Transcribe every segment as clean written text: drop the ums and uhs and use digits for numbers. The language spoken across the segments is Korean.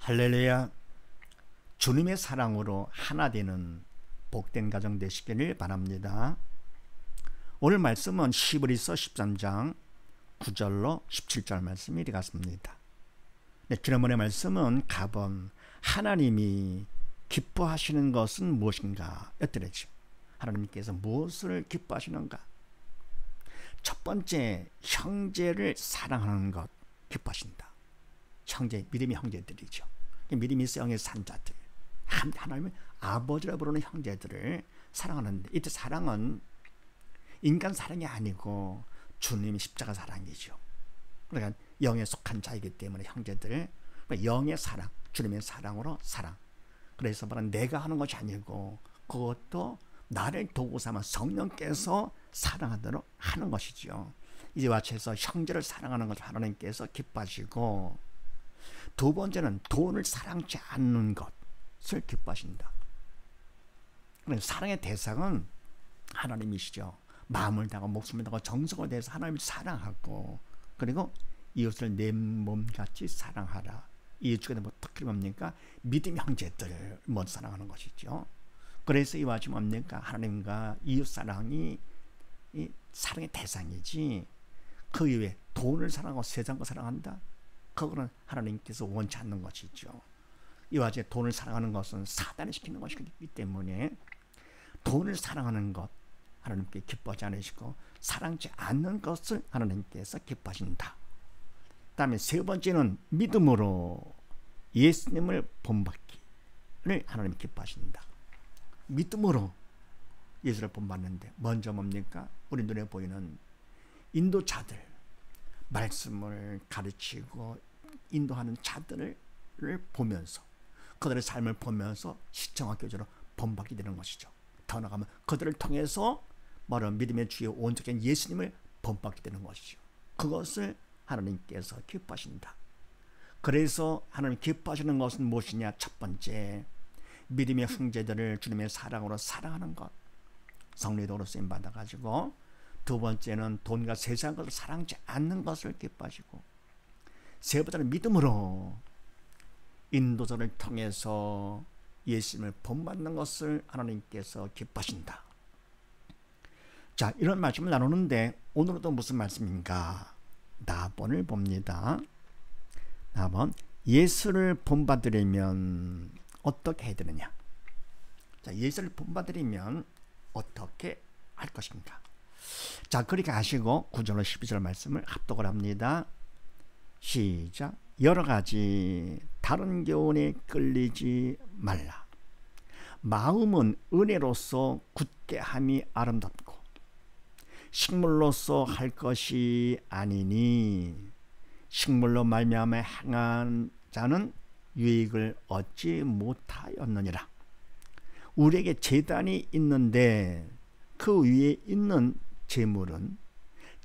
할렐루야. 주님의 사랑으로 하나 되는 복된 가정 되시기를 바랍니다. 오늘 말씀은 히브리서 13장 9절로 17절 말씀이 되겠습니다. 지난번의 말씀은 가번 하나님이 기뻐하시는 것은 무엇인가 였더랬죠. 하나님께서 무엇을 기뻐하시는가? 첫 번째, 형제를 사랑하는 것 기뻐하신다. 형제, 믿음의 형제들이죠. 믿음이 있어 영의 산자들, 하나님의 아버지라 부르는 형제들을 사랑하는데, 이때 사랑은 인간 사랑이 아니고 주님의 십자가 사랑이죠. 그러니까 영에 속한 자이기 때문에 형제들, 영의 사랑, 주님의 사랑으로 사랑. 그래서 말은 내가 하는 것이 아니고 그것도 나를 도구 삼아 성령께서 사랑하도록 하는 것이죠. 이와 같이 형제를 사랑하는 것을 하나님께서 기뻐하시고, 두 번째는 돈을 사랑치 않는 것을 기뻐하신다. 사랑의 대상은 하나님이시죠. 마음을 다하고 목숨을 다하고 정성을 다해서 하나님을 사랑하고, 그리고 이웃을 내 몸같이 사랑하라. 이웃 중에 특히 뭡니까? 믿음 형제들을 먼저 사랑하는 것이죠. 그래서 이와 같이 뭡니까? 하나님과 이웃 사랑이 이 사랑의 대상이지, 그 이외에 돈을 사랑하고 세상을 사랑한다? 그거는 하나님께서 원치 않는 것이죠. 이와 같이 돈을 사랑하는 것은 사단을 시키는 것이기 때문에 돈을 사랑하는 것 하나님께 기뻐하지 않으시고, 사랑치 않는 것을 하나님께서 기뻐하신다. 그 다음에 세 번째는 믿음으로 예수님을 본받기를 하나님 기뻐하신다. 믿음으로 예수를 본받는데 먼저 뭡니까? 우리 눈에 보이는 인도자들, 말씀을 가르치고 인도하는 자들을 보면서, 그들의 삶을 보면서 시청학 교제로 본받게 되는 것이죠. 더 나아가면 그들을 통해서 바로 믿음의 주의 온전한 예수님을 본받게 되는 것이죠. 그것을 하나님께서 기뻐하신다. 그래서 하나님 기뻐하시는 것은 무엇이냐? 첫 번째, 믿음의 형제들을 주님의 사랑으로 사랑하는 것, 성리도로 쓰임 받아가지고, 두 번째는 돈과 세상 것을 사랑지 않는 것을 기뻐하시고, 세 번째는 믿음으로 인도자를 통해서 예수님을 본받는 것을 하나님께서 기뻐하신다. 자, 이런 말씀을 나누는데 오늘은 또 무슨 말씀인가? 나본을 봅니다. 나본, 예수를 본받으려면 어떻게 해야 되느냐? 자, 예수를 본받으려면 어떻게 할 것인가? 자, 그렇게 하시고 9절로 12절 말씀을 합독을 합니다. 시작. 여러 가지 다른 교훈에 끌리지 말라. 마음은 은혜로서 굳게 함이 아름답고 식물로서 할 것이 아니니, 식물로 말미암아 행한 자는 유익을 얻지 못하였느니라. 우리에게 제단이 있는데 그 위에 있는 제물은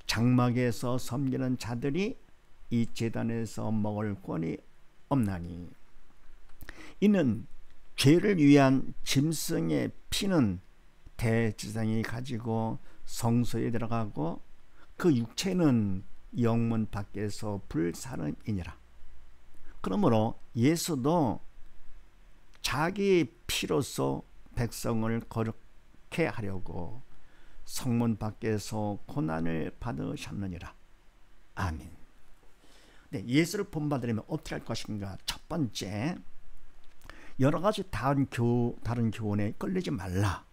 장막에서 섬기는 자들이 이 제단에서 먹을 권이 없나니, 이는 죄를 위한 짐승의 피는 대제사장이 가지고 성소에 들어가고 그 육체는 영문 밖에서 불사름이니라. 그러므로 예수도 자기 피로서 백성을 거룩해 하려고 성문 밖에서 고난을 받으셨느니라. 아멘. 네, 예수를 본받으려면 어떻게 할 것인가? 첫 번째, 여러 가지 다른 교훈에 끌리지 말라.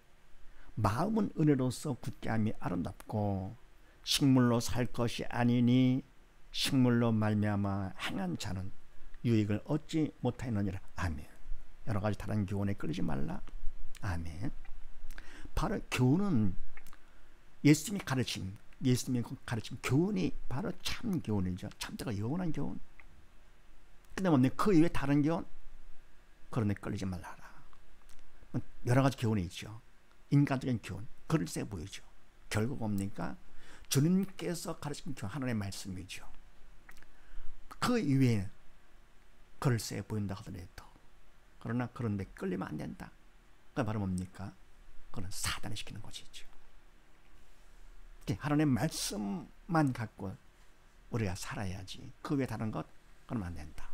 마음은 은혜로서 굳게함이 아름답고 식물로 살 것이 아니니 식물로 말미암아 행한 자는 유익을 얻지 못하느니라. 아멘. 여러 가지 다른 교훈에 끌리지 말라. 아멘. 바로 교훈은 예수님이 가르친 교훈이 바로 참 교훈이죠. 참되가 영원한 교훈. 근데 뭡니까? 그 이외에 다른 교훈? 그런 데 끌리지 말라라. 여러 가지 교훈이 있죠. 인간적인 교훈, 글쎄 보이죠. 결국 뭡니까? 주님께서 가르친 교훈, 하나님의 말씀이죠. 그 이외에 글쎄 보인다 하더라도, 그러나 그런 데 끌리면 안 된다. 그게 바로 뭡니까? 그건 사단이 시키는 것이죠. 하나님의 말씀만 갖고 우리가 살아야지, 그 외에 다른 것 그러면 안 된다.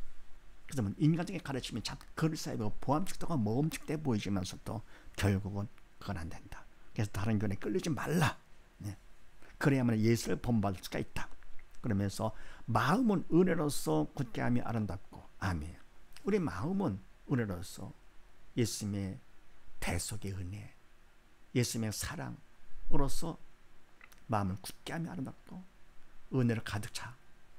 그래서 그러면 인간적인 가르침이 참 그럴싸하고 보암직도가 모험직돼 보이지만서도 결국은 그건 안 된다. 그래서 다른 교회에 끌리지 말라. 네. 그래야만 예수를 본받을 수가 있다. 그러면서 마음은 은혜로서 굳게 함이 아름답고 아멘. 우리 마음은 은혜로서 예수님의 대속의 은혜, 예수님의 사랑으로서 마음을 굳게 함이 아름답고 은혜를 가득 차,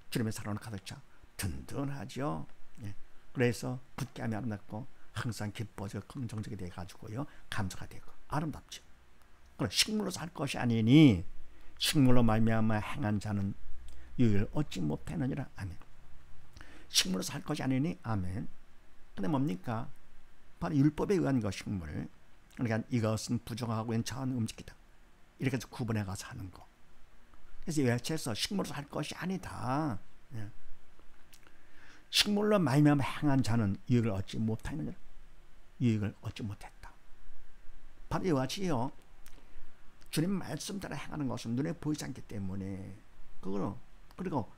주님의 사랑을 가득 차 든든하죠. 예. 그래서 굳게 함이 아름답고 항상 기뻐지고 긍정적이 돼가지고요 감사가 되고 아름답죠. 그럼 식물로 살 것이 아니니 식물로 말미암아 행한 자는 유익을 얻지 못하느니라. 아멘. 식물로 살 것이 아니니 아멘. 근데 뭡니까? 바로 율법에 의한 것 식물. 그러니까 이것은 부정하고 연차한 음식이다. 이렇게 해서 구분해 가서 하는 거. 그래서 외쳐서 식물로 살 것이 아니다. 예. 식물로 말미암아 행한 자는 유익을 얻지 못하느니라. 유익을 얻지 못했다. 바로 이와 같이요. 주님 말씀대로 행하는 것은 눈에 보이지 않기 때문에 그리고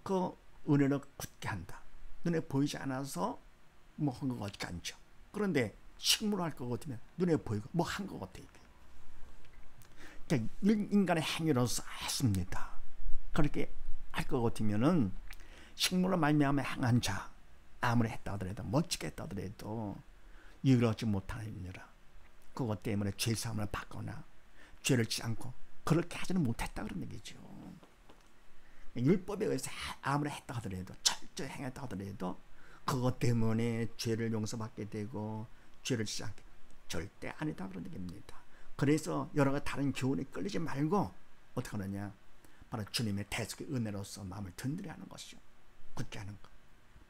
그 은혜를 굳게 한다. 눈에 보이지 않아서 뭐 한 것 같지 않죠. 그런데 식물로 할 것 같으면 눈에 보이고 뭐 한 것 같아요. 그러니까 인간의 행위로서 했습니다. 그렇게 할 것 같으면은 식물로 말미암아 행한 자 아무리 했다 하더라도 멋지게 했다 하더라도 유익을 얻지 못하느니라. 그것 때문에 죄사함을 받거나 죄를 짓지 않고 그렇게 하지는 못했다 그런 얘기죠. 율법에 의해서 아무리 했다 하더라도 철저히 행했다 하더라도 그것 때문에 죄를 용서받게 되고 죄를 짓지 않게 절대 아니다 그런 얘기입니다. 그래서 여러 가지 다른 교훈에 끌리지 말고 어떻게 하느냐, 바로 주님의 대속의 은혜로서 마음을 든든히 하는 것이죠. 굳게 하는 것.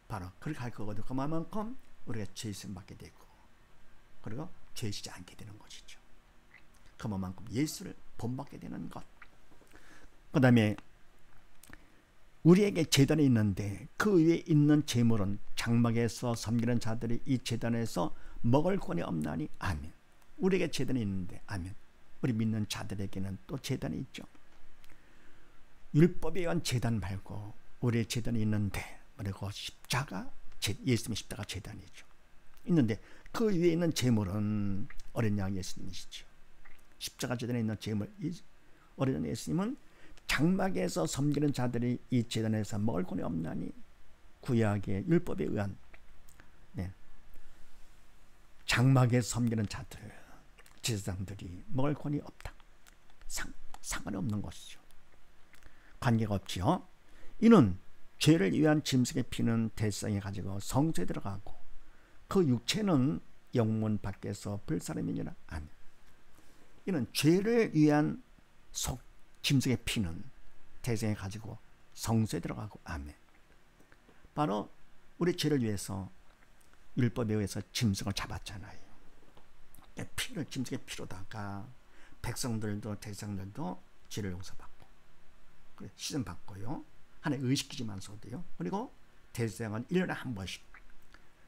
바로 그렇게 할 거거든요. 그만큼 우리가 죄있음 받게 되고 그리고 죄지지 않게 되는 것이죠. 그만큼 예수를 본받게 되는 것. 그 다음에 우리에게 제단이 있는데 그 위에 있는 제물은 장막에서 섬기는 자들이 이 제단에서 먹을 권이 없나니 아멘. 우리에게 제단이 있는데 아멘. 우리 믿는 자들에게는 또 제단이 있죠. 율법에 의한 제단 말고 우리의 제단이 있는데 그리고 십자가, 예수님의 십자가 제단이죠. 있는데 그 위에 있는 제물은 어린 양 예수님이시죠. 십자가 제단에 있는 제물, 어린 양 예수님은 장막에서 섬기는 자들이 이 제단에서 먹을 권이 없나니 구약의 율법에 의한 장막에 섬기는 자들, 제사장들이 먹을 권이 없다. 상관이 없는 것이죠. 관계가 없지요. 이는 죄를 위한 짐승의 피는 대상에 가지고 성소에 들어가고 그 육체는 영문 밖에서 불사름이니라. 아멘. 이는 죄를 위한 짐승의 피는 대상에 가지고 성소에 들어가고 아멘. 바로 우리 죄를 위해서 율법에 의해서 짐승을 잡았잖아요. 피를 짐승의 피로다가 백성들도 대상들도 죄를 용서받고 시즌 받고요. 하나의 의식이지만서도요. 그리고 대상은 1년에 한 번씩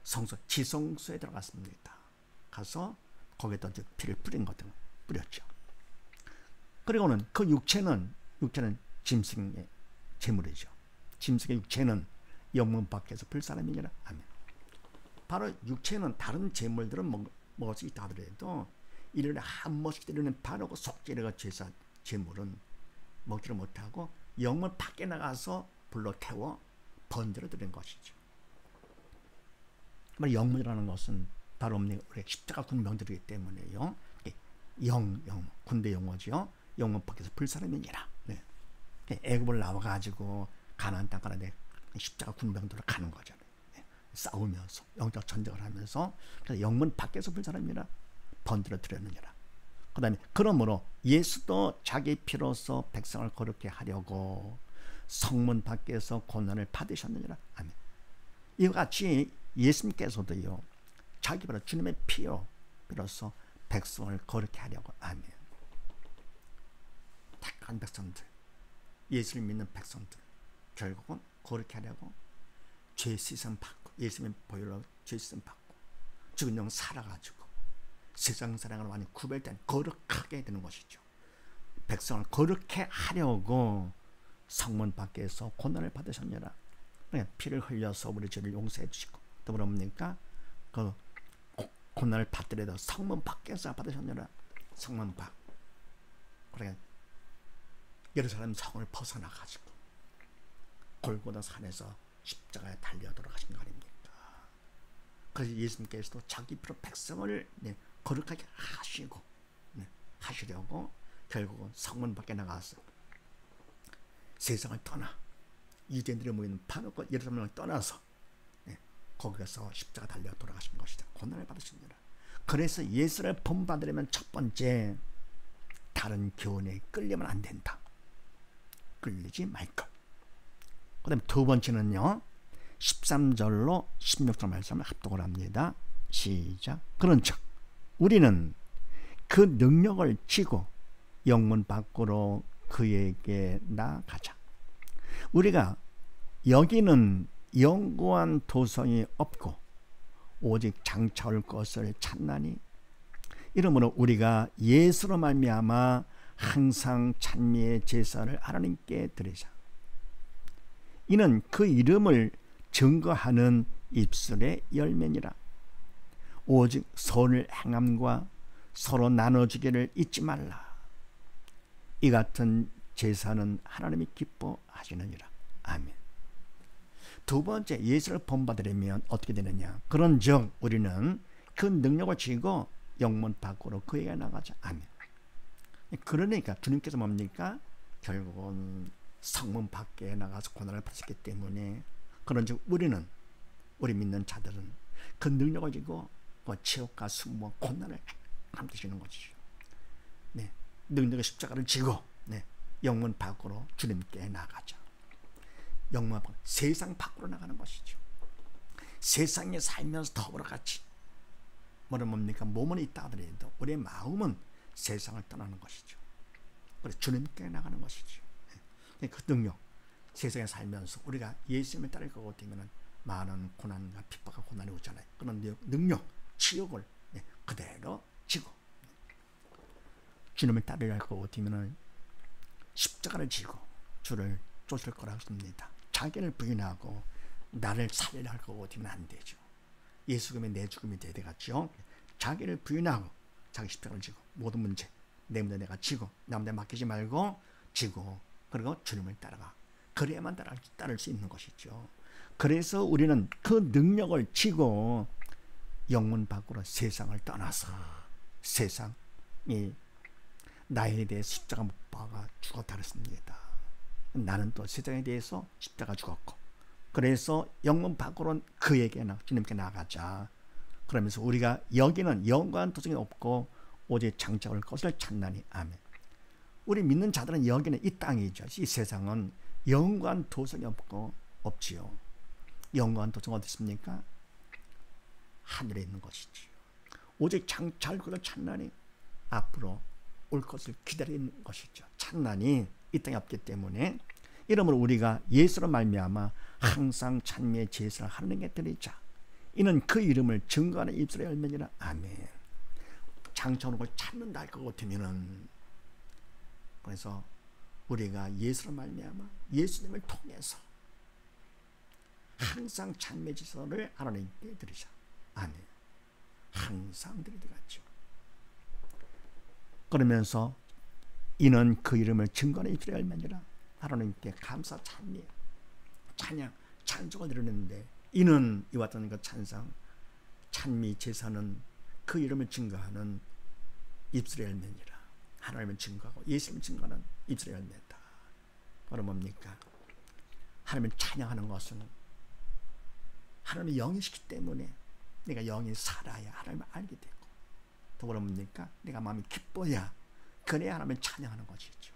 성소 지성소에 들어갔습니다. 가서 거기다 피를 뿌렸죠. 그리고는 그 육체는 짐승의 제물이죠. 짐승의 육체는 영문 밖에서 불사람이니라. 아멘. 바로 육체는 다른 제물들은 먹을 수 있다 하더라도 1년에 한 번씩 드리는 바로 그 속죄례가 제사 제물은 먹지를 못하고 영문 밖에 나가서 불로 태워 번제로 드리는 것이죠. 영문이라는 것은 바로 우리 십자가 군병들이기 때문에요. 군대 용어죠. 영문 밖에서 불사람이니라. 네. 애굽을 나와가지고 가나안 땅 가는데 십자가 군병들을 가는 거잖아요. 네. 싸우면서 영적 전쟁을 하면서 그래서 영문 밖에서 불사람이니라 번제로 드렸느니라. 그 다음에 그러므로 예수도 자기 피로서 백성을 거룩게 하려고 성문 밖에서 고난을 받으셨느니라. 아멘. 이와 같이 예수님께서도요 자기 바로 주님의 피로서 백성을 거룩게 하려고. 아멘. 택한 백성들, 예수를 믿는 백성들 결국은 거룩게 하려고 죄 씻음 받고 예수님의 보혈로 죄 씻음 받고 죽은 영 살아가지고 세상 사랑을 완전히 구별된 거룩하게 되는 것이죠. 백성을 거룩해 하려고 성문 밖에서 고난을 받으셨느라. 피를 흘려서 우리 죄를 용서해 주시고 또 뭡니까? 그 고난을 받더라도 성문 밖에서 받으셨느라. 성문 밖. 그러니까 예루살렘 성을 벗어나가지고 골고다 산에서 십자가에 달려 돌아가신 거 아닙니까? 그래서 예수님께서도 자기 피로 백성을 거룩하게 하시고 하시려고 결국은 성문 밖에 나가서 세상을 떠나 유대인들이 모이는 파놓고 예루살렘을 떠나서 거기서 십자가 달려 돌아가신 것이다. 고난을 받으십니다. 그래서 예수를 본받으려면 첫 번째 다른 교훈에 끌리면 안 된다. 끌리지 말걸. 그 다음에 두 번째는요, 13절로 16절 말씀을 합독을 합니다. 시작. 그런즉 우리는 그 능력을 쥐고 영문 밖으로 그에게 나가자. 우리가 여기는 영구한 도성이 없고 오직 장차 올 것을 찾나니, 이러므로 우리가 예수로 말미암아 항상 찬미의 제사를 하나님께 드리자. 이는 그 이름을 증거하는 입술의 열매니라. 오직 선을 행함과 서로 나눠주기를 잊지 말라. 이 같은 제사는 하나님이 기뻐하시느니라. 아멘. 두 번째, 예수를 본받으려면 어떻게 되느냐? 그런즉 우리는 그 능력을 쥐고 영문 밖으로 그에게 나가자. 아멘. 그러니까 주님께서 뭡니까? 결국은 성문 밖에 나가서 고난을 받으셨기 때문에, 그런즉 우리는, 우리 믿는 자들은 그 능력을 쥐고 지옥과 수모와 고난을 함께 지는 것이죠. 능력의 십자가를 쥐고 영문 밖으로 주님께 나가자. 영문 밖, 세상 밖으로 나가는 것이죠. 세상에 살면서 더불어 같이 뭡니까? 몸은 있다 하더라도 우리의 마음은 세상을 떠나는 것이죠. 그래서 주님께 나가는 것이죠. 그 능력, 세상에 살면서 우리가 예수님을 따를 것 같으면 많은 고난과 핍박과 고난이 오잖아요. 그런 능력, 치욕을 그대로 지고 주님을 따르려 할 것 같으면 십자가를 지고 주를 쫓을 거라고 씁니다. 자기를 부인하고 나를 살리려 할 것 같으면 안 되죠. 예수님이 내 죽음이 되겠죠. 자기를 부인하고 자기 십자가를 지고 모든 문제, 내 문제 내가 지고 남한테 맡기지 말고 지고, 그리고 주님을 따라가. 그래야만 따를 수 있는 것이죠. 그래서 우리는 그 능력을 지고 영문 밖으로 세상을 떠나서, 세상이 나에 대해 십자가 못 박아 죽었다 그랬습니다. 나는 또 세상에 대해서 십자가 죽었고, 그래서 영문 밖으로 그에게 주님께 나가자. 그러면서 우리가 여기는 영원한 도성이 없고 오직 장차 올 것을 찾나니. 아멘. 우리 믿는 자들은 여기는 이 땅이죠. 이 세상은 영원한 도성이 없지요. 영원한 도성 어디 있습니까? 하늘에 있는 것이지요. 오직 장차 올 것을 찾나니, 앞으로 올 것을 기다리는 것이죠. 찾나니 이 땅에 없기 때문에, 이러므로 우리가 예수로 말미암아 항상 찬미의 제사를 하나님께 드리자. 이는 그 이름을 증거하는 입술의 열매니라. 아멘. 장차 오는 걸 찾는다 할 것 같으면은, 그래서 우리가 예수로 말미암아 예수님을 통해서 항상 찬미의 제사를 하나님께 드리자. 아멘. 항상 드리더라죠. 그러면서 이는 그 이름을 증거하는 입술의 열매니라. 하나님께 감사, 찬미, 찬양, 찬송을 드리는데, 이는 이와 같은 그 찬상, 찬미, 제사는 그 이름을 증거하는 입술의 열매니라. 하나님을 증거하고 예수님을 증거하는 입술의 열매다. 그럼 뭡니까? 하나님을 찬양하는 것은 하나님의 영이시기 때문에 내가 영이 살아야 하나님을 알게 되고, 더불어 뭡니까? 내가 마음이 기뻐야 그래야 하나님을 찬양하는 것이죠.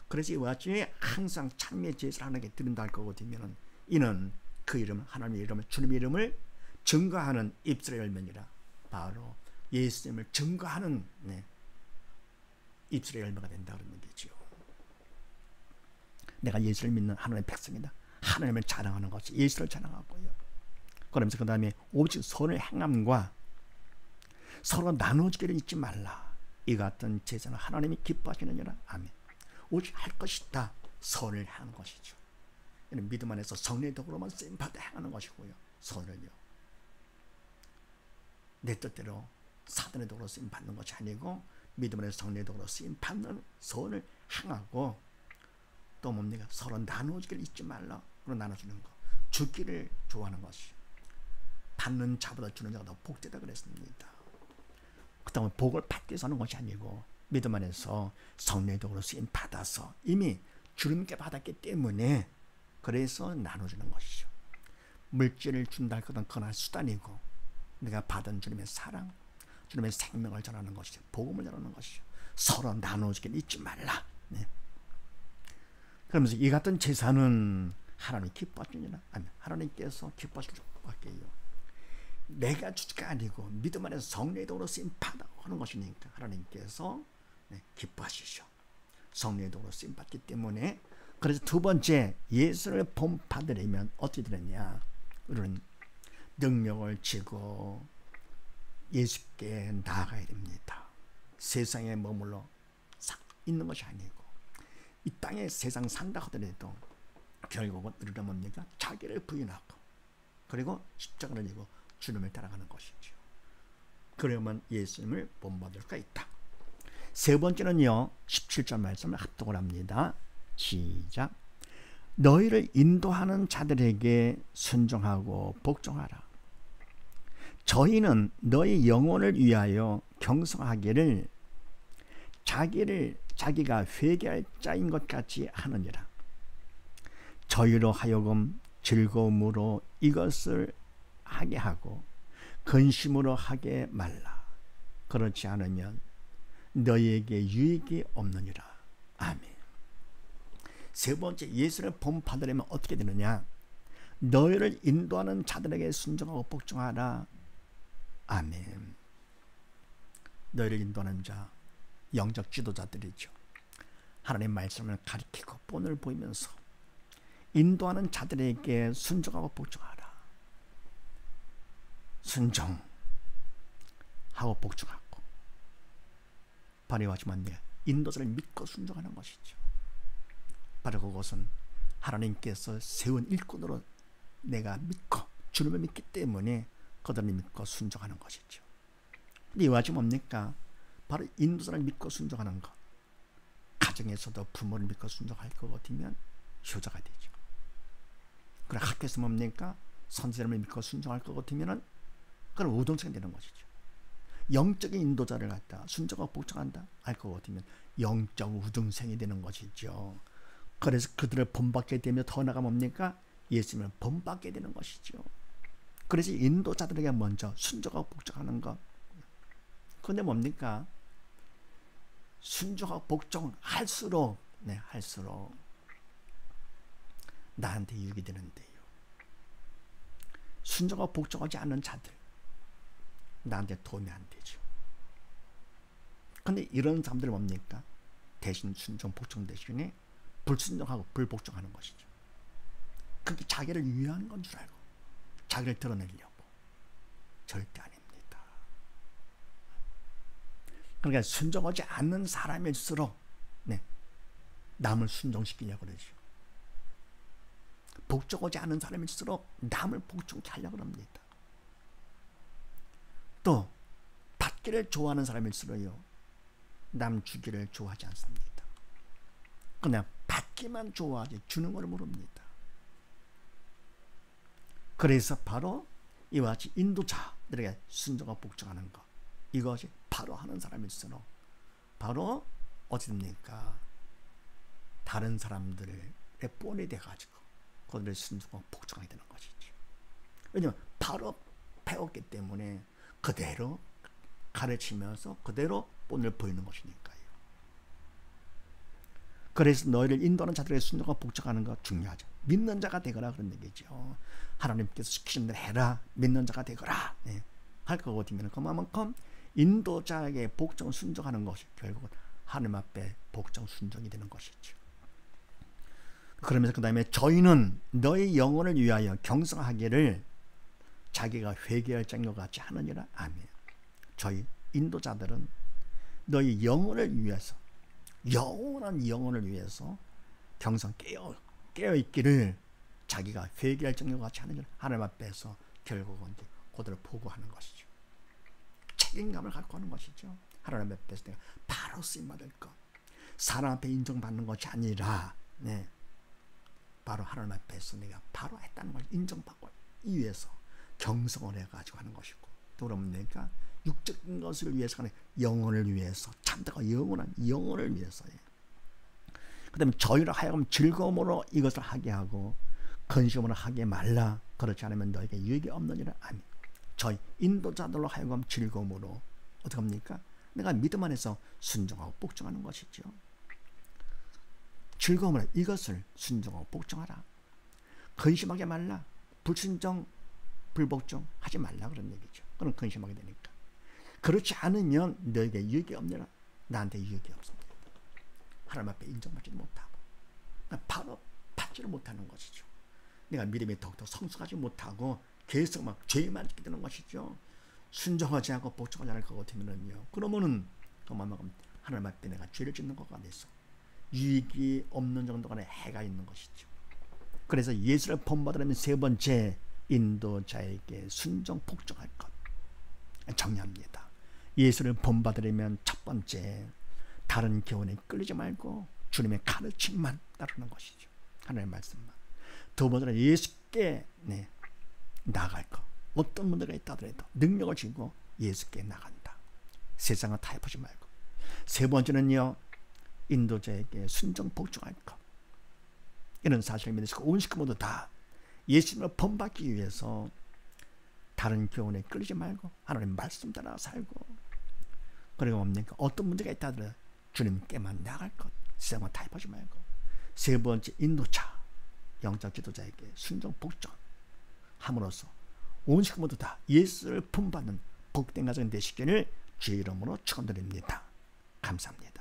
그래서 이와 같이 항상 찬미의 제사를 하나님께 드린다 할 거거든요. 이는 그 이름, 하나님의 이름을, 주님의 이름을 증거하는 입술의 열매니라. 바로 예수님을 증거하는 입술의 열매가 된다 그런 얘기죠. 내가 예수를 믿는 하나님의 백성이다. 하나님을 자랑하는 것이 예수를 자랑하고요. 그러면서 그 다음에 오직 선을 행함과 서로 나눠주기를 잊지 말라. 이 같은 제사는 하나님이 기뻐하시느니라. 아멘. 오직 할 것이 다 선을 행하는 것이죠. 믿음 안에서 성령의 덕으로만 쓰임받아 행하는 것이고요. 선을요. 내 뜻대로 사단의 도구로 쓰임 받는 것이 아니고 믿음 안에서 성령의 도구로 쓰임 받는 소원을 향하고, 또 뭡니까? 서로 나누어지기를 잊지 말라. 그로 나눠주는 거. 주기를 좋아하는 것이, 받는 자보다 주는 자가 더 복되다 그랬습니다. 그 다음에 복을 받기 위해서 하는 것이 아니고 믿음 안에서 성령의 도구로 쓰임 받아서 이미 주님께 받았기 때문에 그래서 나눠주는 것이죠. 물질을 준다 할 것은 그러나 수단이고, 내가 받은 주님의 사랑, 주님의 생명을 전하는 것이죠. 복음을 전하는 것이죠. 서로 나눠주기를 잊지 말라. 네. 그러면서 이 같은 제사는 하나님 기뻐하시느니라. 아멘. 하나님께서 기뻐하실 수밖에요. 내가 주가 아니고 믿음 안에서 성령의 도구로 쓰임 받아 하는 것이니까 하나님께서 기뻐하시죠. 성령의 도구로 쓰임 받기 때문에. 그래서 두 번째, 예수를 본받으려면 어떻게 되느냐? 우리는 능력을 지고 예수께 나아가야 됩니다. 세상에 머물러 있는 것이 아니고, 이 땅에 세상 산다 하더라도 결국은 우리는 뭡니까? 자기를 부인하고 그리고 십자가를 지고 주님을 따라가는 것이죠. 그러면 예수님을 본받을 수가 있다. 세 번째는요, 17절 말씀을 합독을 합니다. 시작. 너희를 인도하는 자들에게 순종하고 복종하라. 저희는 너희 영혼을 위하여 경성하기를 자기가 회개할 자인 것 같이 하느니라. 저희로 하여금 즐거움으로 이것을 하게 하고 근심으로 하게 말라. 그렇지 않으면 너희에게 유익이 없느니라. 아멘. 세 번째, 예수를 본받으려면 어떻게 되느냐? 너희를 인도하는 자들에게 순종하고 복종하라. 아멘. 너희를 인도하는 자, 영적 지도자들이죠. 하나님 말씀을 가리키고 본을 보이면서 인도하는 자들에게 순종하고 복종하라. 순종하고 복종하고, 바로 하지만 인도자를 믿고 순종하는 것이죠. 바로 그것은 하나님께서 세운 일꾼으로 내가 믿고 주님을 믿기 때문에 그들을 믿고 순종하는 것이죠. 근데 이와 같이 뭡니까? 바로 인도자를 믿고 순종하는 것. 가정에서도 부모를 믿고 순종할 것 같으면 효자가 되죠. 그럼 학교에서 뭡니까? 선생님을 믿고 순종할 것 같으면 그건 우등생이 되는 것이죠. 영적인 인도자를 갖다 순종하고 복종한다 할 것 같으면 영적 우등생이 되는 것이죠. 그래서 그들을 본받게 되면 더 나아가 뭡니까? 예수님을 본받게 되는 것이죠. 그래서 인도자들에게 먼저 순종하고 복종하는 것. 그런데 뭡니까? 순종하고 복종할수록 할수록 나한테 유익이 되는데요. 순종하고 복종하지 않는 자들, 나한테 도움이 안 되죠. 그런데 이런 사람들은 뭡니까? 대신 순종 복종 대신에 불순종하고 불복종하는 것이죠. 그게 자기를 위한 건 줄 알고 자기를 드러내려고. 절대 아닙니다. 그러니까 순종하지 않는 사람일수록 남을 순종시키려고 그러죠. 복종하지 않는 사람일수록 남을 복종케 하려고 합니다. 또 받기를 좋아하는 사람일수록요, 남 주기를 좋아하지 않습니다. 그냥 받기만 좋아하지 주는 걸 모릅니다. 그래서 바로 이와 같이 인도자들에게 순종하고 복종하는 것, 이것이 바로 하는 사람일수록 바로 어찌 됩니까? 다른 사람들의 본이 돼가지고 그들을 순종하고 복종하게 되는 것이죠. 왜냐하면 바로 배웠기 때문에 그대로 가르치면서 그대로 본을 보이는 것이니까요. 그래서 너희를 인도하는 자들에게 순종하고 복종하는 것 중요하죠. 믿는 자가 되거라 그런 얘기죠. 하나님께서 시키신 대로 해라, 믿는 자가 되거라 할 것 같으면 그만큼 인도자에게 복종 순종하는 것이 결국은 하나님 앞에 복종 순종이 되는 것이죠. 그러면서 그 다음에 저희는 너희 영혼을 위하여 경성하기를 자기가 회개할 장과 같이 하느니라. 아멘. 저희 인도자들은 너희 영혼을 위해서, 영원한 영혼을 위해서 경성 깨어있기를 자기가 회개할 장과 같이 하느니라. 하나님 앞에서 결국은 그들을 보고하는 것이죠. 책임감을 갖고 하는 것이죠. 하나님 앞에서 내가 바로 쓰임받을 것, 사람 앞에 인정받는 것이 아니라 바로 하나님 앞에서 내가 바로 했다는 걸 인정받고 이 위해서 경성을 해가지고 하는 것이고, 또 그러면 내가 육적인 것을 위해서 하는 영혼을 위해서, 참다가 영원한 영혼을 위해서, 그 다음에 저희로 하여금 즐거움으로 이것을 하게 하고 근심으로 하게 말라. 그렇지 않으면 너에게 유익이 없느니라. 아멘. 저희 인도자들로 하여금 즐거움으로 어떻게 합니까? 내가 믿음 안에서 순종하고 복종하는 것이죠. 즐거움으로 이것을 순종하고 복종하라. 근심하게 말라. 불순종, 불복종 하지 말라 그런 얘기죠. 그럼 근심하게 되니까. 그렇지 않으면 너에게 유익이 없느라. 나한테 유익이 없습니다. 하나님 앞에 인정받지도 못하고 바로 받지를 못하는 것이죠. 내가 믿음이 더욱더 성숙하지 못하고 계속 막 죄만 짓게 되는 것이죠. 순종하지 않고 복종하지 않을 것 같으면요, 그러면은 그만큼 하나님 앞에 내가 죄를 짓는 것과 돼서 유익이 없는 정도간의 해가 있는 것이죠. 그래서 예수를 본받으려면 세 번째, 인도자에게 순종 복종할 것 정리합니다. 예수를 본받으려면 첫 번째, 다른 교훈에 끌리지 말고 주님의 가르침만 따르는 것이죠. 하나님의 말씀만. 두 번째는 예수께 나갈 것. 어떤 문제가 있다 하더라도 능력을 지고 예수께 나간다. 세상을 타협하지 말고. 세 번째는요, 인도자에게 순종 복종할 것. 이런 사실을 믿으시고 온 식구 모두 다 예수님을 본받기 위해서 다른 교훈에 끌리지 말고 하나님 말씀 따라 살고, 그리고 뭡니까? 어떤 문제가 있다 하더라도 주님께만 나갈 것. 세상을 타협하지 말고. 세 번째, 인도자, 영적 지도자에게 순종 복종 함으로써 온 식구 모두 다 예수를 본받는 복된 가정 되시기를 주의 이름으로 축원드립니다. 감사합니다.